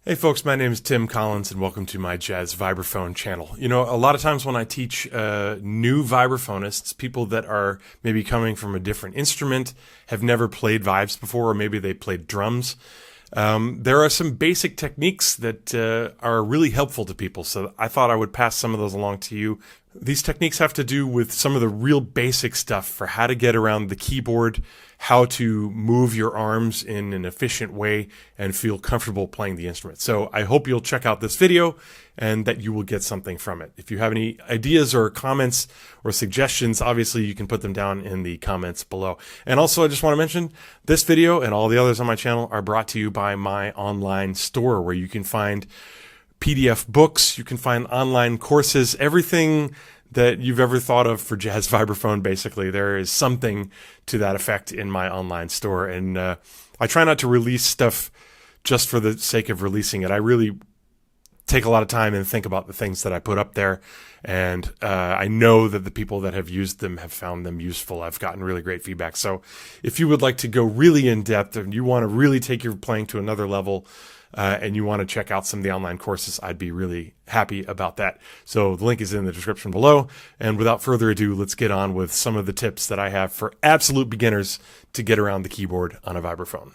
Hey folks, my name is Tim Collins and welcome to my Jazz Vibraphone channel. You know, a lot of times when I teach new vibraphonists, people that are maybe coming from a different instrument, have never played vibes before, or maybe they played drums, there are some basic techniques that are really helpful to people. So I thought I would pass some of those along to you. These techniques have to do with some of the real basic stuff for how to get around the keyboard, how to move your arms in an efficient way and feel comfortable playing the instrument. So I hope you'll check out this video and that you will get something from it. If you have any ideas or comments or suggestions, obviously you can put them down in the comments below. And also I just want to mention this video and all the others on my channel are brought to you by my online store where you can find PDF books, you can find online courses, everything that you've ever thought of for jazz vibraphone. Basically, there is something to that effect in my online store. And I try not to release stuff just for the sake of releasing it. I really take a lot of time and think about the things that I put up there. And I know that the people that have used them have found them useful. I've gotten really great feedback. So if you would like to go really in depth and you want to really take your playing to another level, and you want to check out some of the online courses, I'd be really happy about that. So the link is in the description below. And without further ado, let's get on with some of the tips that I have for absolute beginners to get around the keyboard on a vibraphone.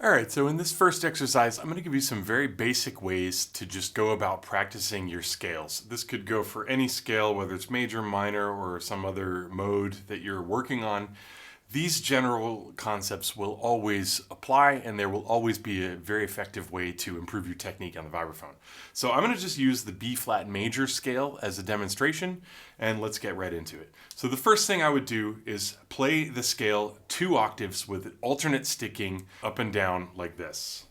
All right, so in this first exercise, I'm going to give you some very basic ways to just go about practicing your scales. This could go for any scale, whether it's major, minor, or some other mode that you're working on. These general concepts will always apply, and there will always be a very effective way to improve your technique on the vibraphone. So I'm going to just use the B-flat major scale as a demonstration, and let's get right into it. So the first thing I would do is play the scale 2 octaves with alternate sticking up and down like this.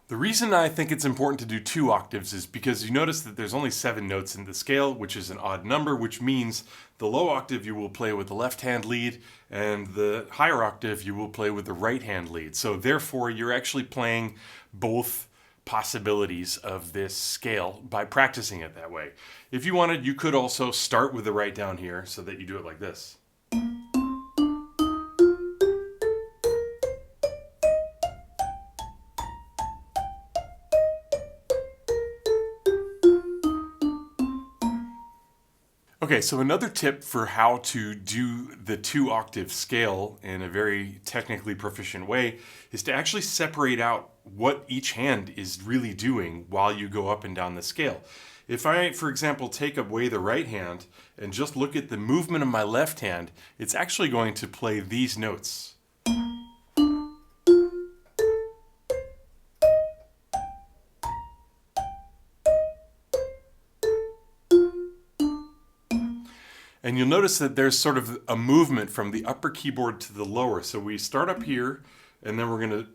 The reason I think it's important to do 2 octaves is because you notice that there's only 7 notes in the scale, which is an odd number, which means the low octave you will play with the left hand lead and the higher octave you will play with the right hand lead. So therefore you're actually playing both possibilities of this scale by practicing it that way. If you wanted, you could also start with the right down here so that you do it like this. Okay, so another tip for how to do the 2 octave scale in a very technically proficient way is to actually separate out what each hand is really doing while you go up and down the scale. If I, for example, take away the right hand and just look at the movement of my left hand, it's actually going to play these notes. And you'll notice that there's sort of a movement from the upper keyboard to the lower. So we start up here, and then we're going to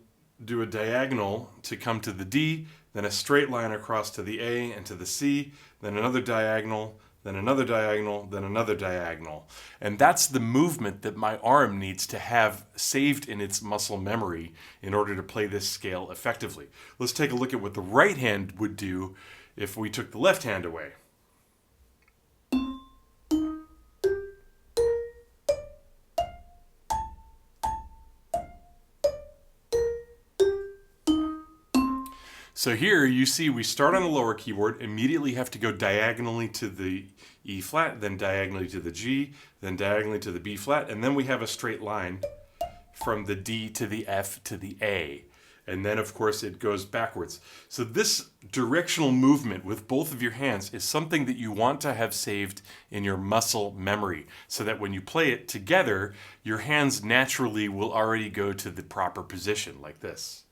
do a diagonal to come to the D, then a straight line across to the A and to the C, then another diagonal, then another diagonal, then another diagonal. And that's the movement that my arm needs to have saved in its muscle memory in order to play this scale effectively. Let's take a look at what the right hand would do if we took the left hand away. So here you see we start on the lower keyboard, immediately have to go diagonally to the E flat, then diagonally to the G, then diagonally to the B flat, and then we have a straight line from the D to the F to the A. And then of course it goes backwards. So this directional movement with both of your hands is something that you want to have saved in your muscle memory so that when you play it together, your hands naturally will already go to the proper position like this.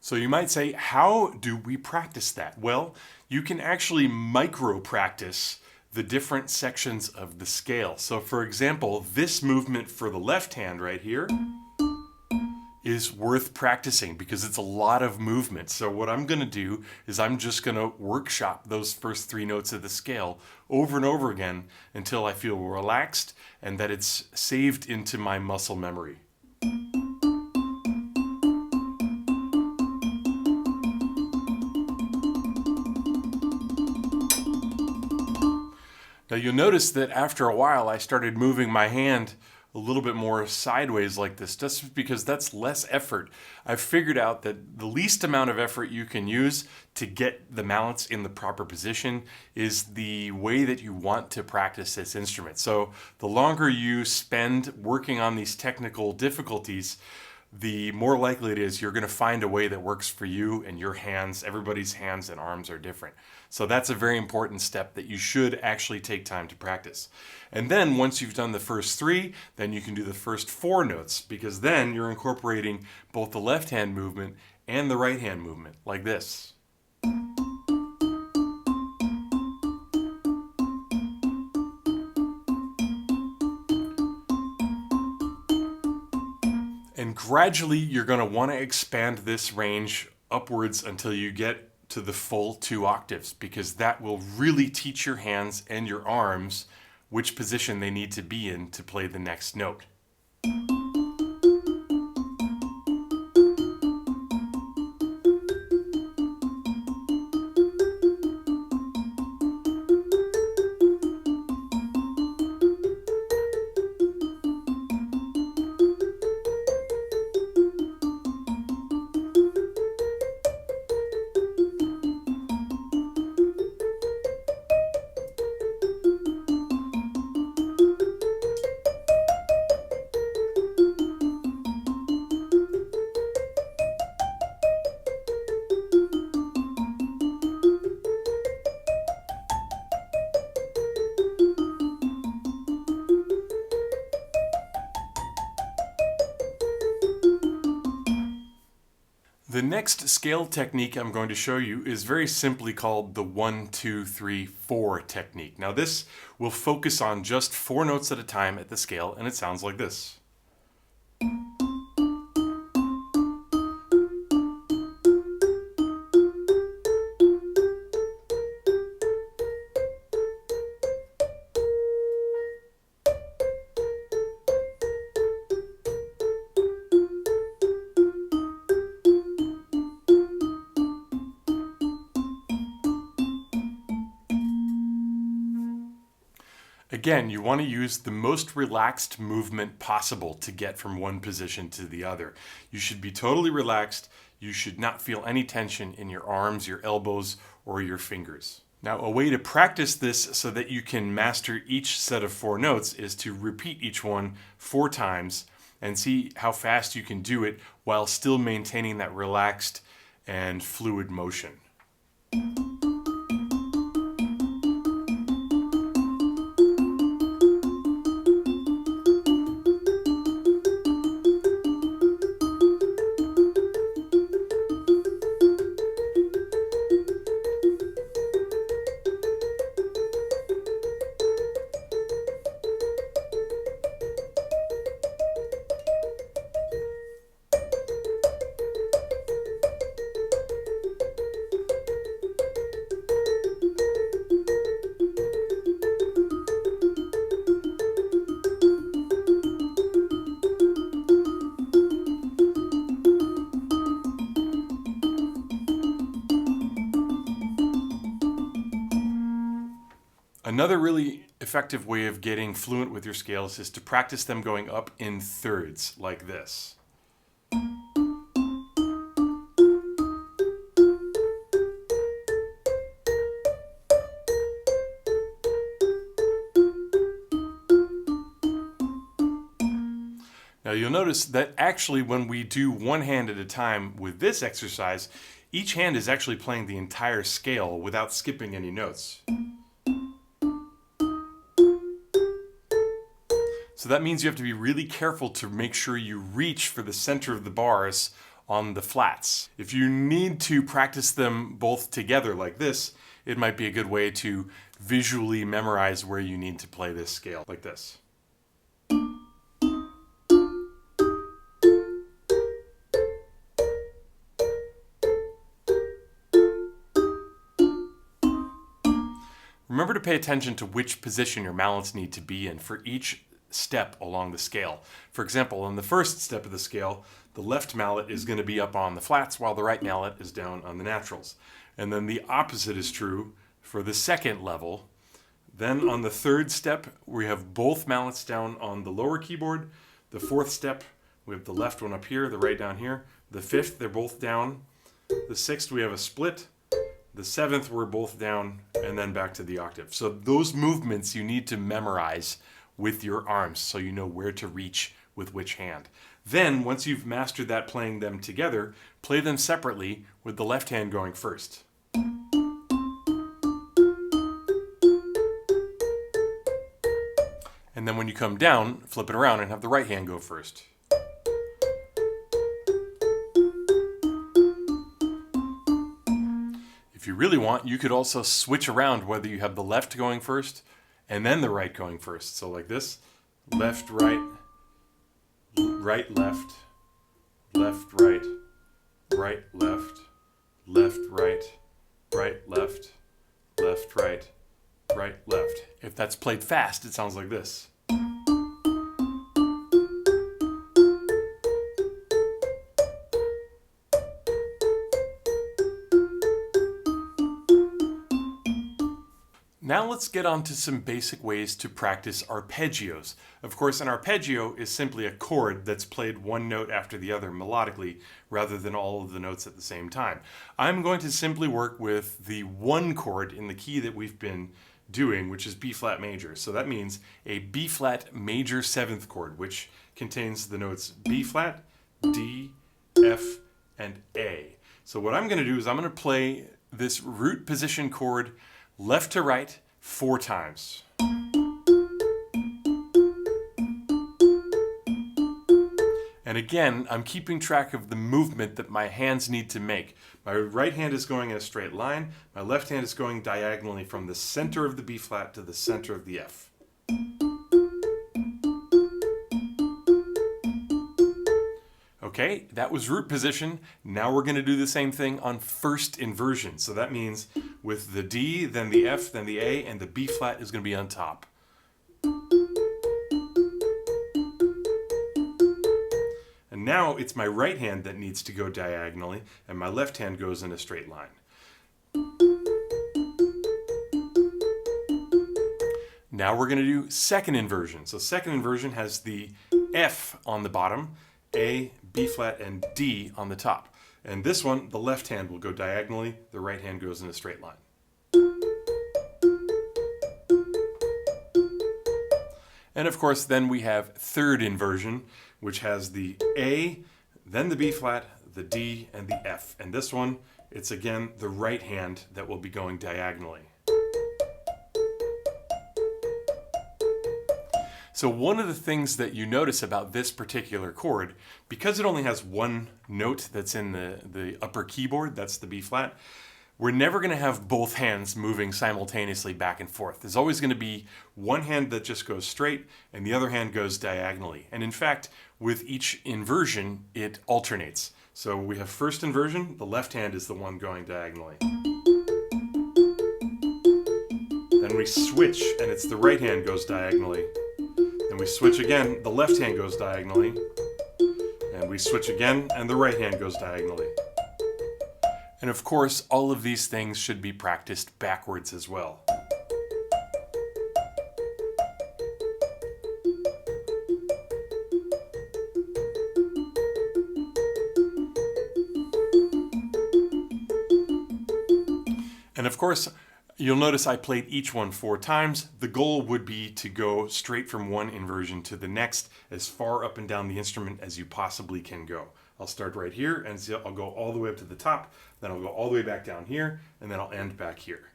So you might say, how do we practice that? Well, you can actually micro-practice the different sections of the scale. So for example, this movement for the left hand right here is worth practicing because it's a lot of movement. So what I'm going to do is I'm just going to workshop those first 3 notes of the scale over and over again until I feel relaxed and that it's saved into my muscle memory. Now you'll notice that after a while I started moving my hand a little bit more sideways like this, just because that's less effort. I've figured out that the least amount of effort you can use to get the mallets in the proper position is the way that you want to practice this instrument. So the longer you spend working on these technical difficulties, the more likely it is you're going to find a way that works for you and your hands. Everybody's hands and arms are different. So that's a very important step that you should actually take time to practice. And then once you've done the first 3, then you can do the first 4 notes, because then you're incorporating both the left hand movement and the right hand movement, like this. And gradually you're going to want to expand this range upwards until you get to the full 2 octaves, because that will really teach your hands and your arms which position they need to be in to play the next note. The next scale technique I'm going to show you is very simply called the 1, 2, 3, 4 technique. Now this will focus on just 4 notes at a time at the scale, and it sounds like this. Again, you want to use the most relaxed movement possible to get from one position to the other. You should be totally relaxed. You should not feel any tension in your arms, your elbows, or your fingers. Now, a way to practice this so that you can master each set of 4 notes is to repeat each one 4 times and see how fast you can do it while still maintaining that relaxed and fluid motion. Another really effective way of getting fluent with your scales is to practice them going up in thirds, like this. Now you'll notice that actually when we do one hand at a time with this exercise, each hand is actually playing the entire scale without skipping any notes. So that means you have to be really careful to make sure you reach for the center of the bars on the flats. If you need to practice them both together like this, it might be a good way to visually memorize where you need to play this scale, like this. remember to pay attention to which position your mallets need to be in for each step along the scale. For example, on the first step of the scale, the left mallet is going to be up on the flats while the right mallet is down on the naturals. And then the opposite is true for the second level. Then on the third step, we have both mallets down on the lower keyboard. The fourth step, we have the left one up here, the right down here. The fifth, they're both down. The sixth, we have a split. The seventh, we're both down, and then back to the octave. So those movements you need to memorize with your arms so you know where to reach with which hand. Then, once you've mastered that playing them together, play them separately with the left hand going first. And then when you come down, flip it around and have the right hand go first. If you really want, you could also switch around whether you have the left going first and then the right going first. So like this, left, right, right, left, left, right, right, left, left, right, right, left, left, right, right, left. If that's played fast, it sounds like this. Now let's get on to some basic ways to practice arpeggios. Of course, an arpeggio is simply a chord that's played one note after the other melodically, rather than all of the notes at the same time. I'm going to simply work with the one chord in the key that we've been doing, which is B flat major. So that means a B flat major seventh chord, which contains the notes B flat, D, F, and A. So what I'm going to do is I'm going to play this root position chord left to right 4 times. And again, I'm keeping track of the movement that my hands need to make. My right hand is going in a straight line. My left hand is going diagonally from the center of the B flat to the center of the F. Okay, that was root position. Now we're going to do the same thing on first inversion. So that means with the D, then the F, then the A, and the B flat is going to be on top. And now it's my right hand that needs to go diagonally, and my left hand goes in a straight line. Now we're going to do second inversion. So second inversion has the F on the bottom, A, B flat, and D on the top. And this one, the left hand will go diagonally, the right hand goes in a straight line. And of course, then we have third inversion, which has the A, then the B flat, the D, and the F. And this one, it's again the right hand that will be going diagonally. So one of the things that you notice about this particular chord, because it only has one note that's in the upper keyboard, that's the B flat, we're never going to have both hands moving simultaneously back and forth. There's always going to be one hand that just goes straight and the other hand goes diagonally. And in fact, with each inversion, it alternates. So we have first inversion, the left hand is the one going diagonally. Then we switch and it's the right hand goes diagonally. Then we switch again, the left hand goes diagonally. And we switch again and the right hand goes diagonally. And of course, all of these things should be practiced backwards as well. And of course, you'll notice I played each one 4 times. The goal would be to go straight from one inversion to the next as far up and down the instrument as you possibly can go. I'll start right here and I'll go all the way up to the top, then I'll go all the way back down here, and then I'll end back here.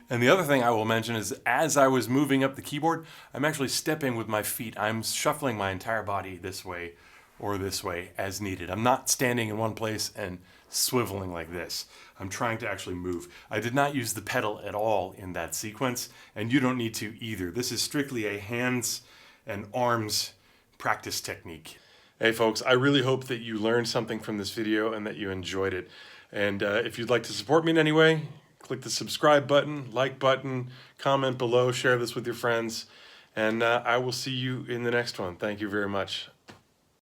And the other thing I will mention is as I was moving up the keyboard, I'm actually stepping with my feet. I'm shuffling my entire body this way or this way as needed. I'm not standing in one place and swiveling like this. I'm trying to actually move. I did not use the pedal at all in that sequence, and you don't need to either. This is strictly a hands and arms practice technique. Hey folks, I really hope that you learned something from this video and that you enjoyed it. And if you'd like to support me in any way, click the subscribe button, like button, comment below, share this with your friends, and I will see you in the next one. Thank you very much.